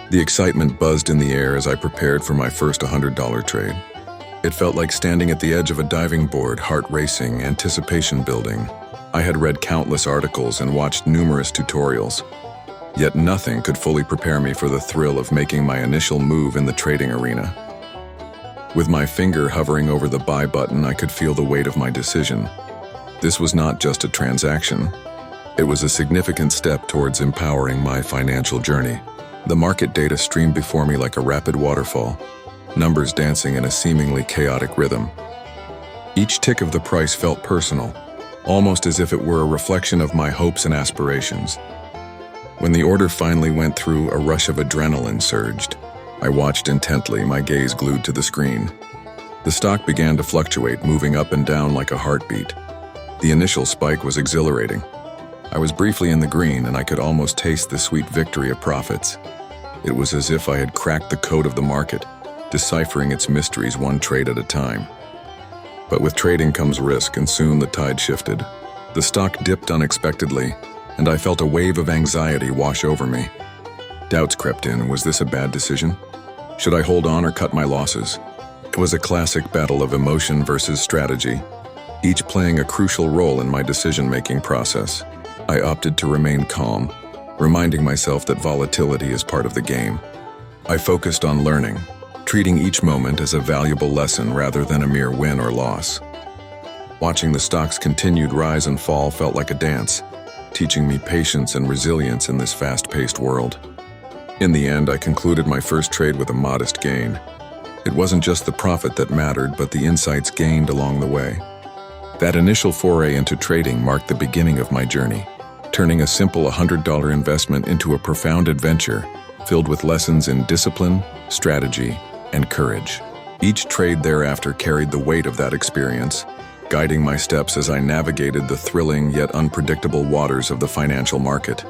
The excitement buzzed in the air as I prepared for my first $100 trade. It felt like standing at the edge of a diving board, heart racing, anticipation building. I had read countless articles and watched numerous tutorials, yet nothing could fully prepare me for the thrill of making my initial move in the trading arena. With my finger hovering over the buy button, I could feel the weight of my decision. This was not just a transaction. It was a significant step towards empowering my financial journey. The market data streamed before me like a rapid waterfall, numbers dancing in a seemingly chaotic rhythm. Each tick of the price felt personal, almost as if it were a reflection of my hopes and aspirations. When the order finally went through, a rush of adrenaline surged. I watched intently, my gaze glued to the screen. The stock began to fluctuate, moving up and down like a heartbeat. The initial spike was exhilarating. I was briefly in the green, and I could almost taste the sweet victory of profits. It was as if I had cracked the code of the market, deciphering its mysteries one trade at a time. But with trading comes risk, and soon the tide shifted. The stock dipped unexpectedly, and I felt a wave of anxiety wash over me. Doubts crept in. Was this a bad decision? Should I hold on or cut my losses? It was a classic battle of emotion versus strategy, each playing a crucial role in my decision-making process. I opted to remain calm, reminding myself that volatility is part of the game. I focused on learning, treating each moment as a valuable lesson rather than a mere win or loss. Watching the stock's continued rise and fall felt like a dance, teaching me patience and resilience in this fast-paced world. In the end, I concluded my first trade with a modest gain. It wasn't just the profit that mattered, but the insights gained along the way. That initial foray into trading marked the beginning of my journey, turning a simple $100 investment into a profound adventure filled with lessons in discipline, strategy, and courage. Each trade thereafter carried the weight of that experience, guiding my steps as I navigated the thrilling yet unpredictable waters of the financial market.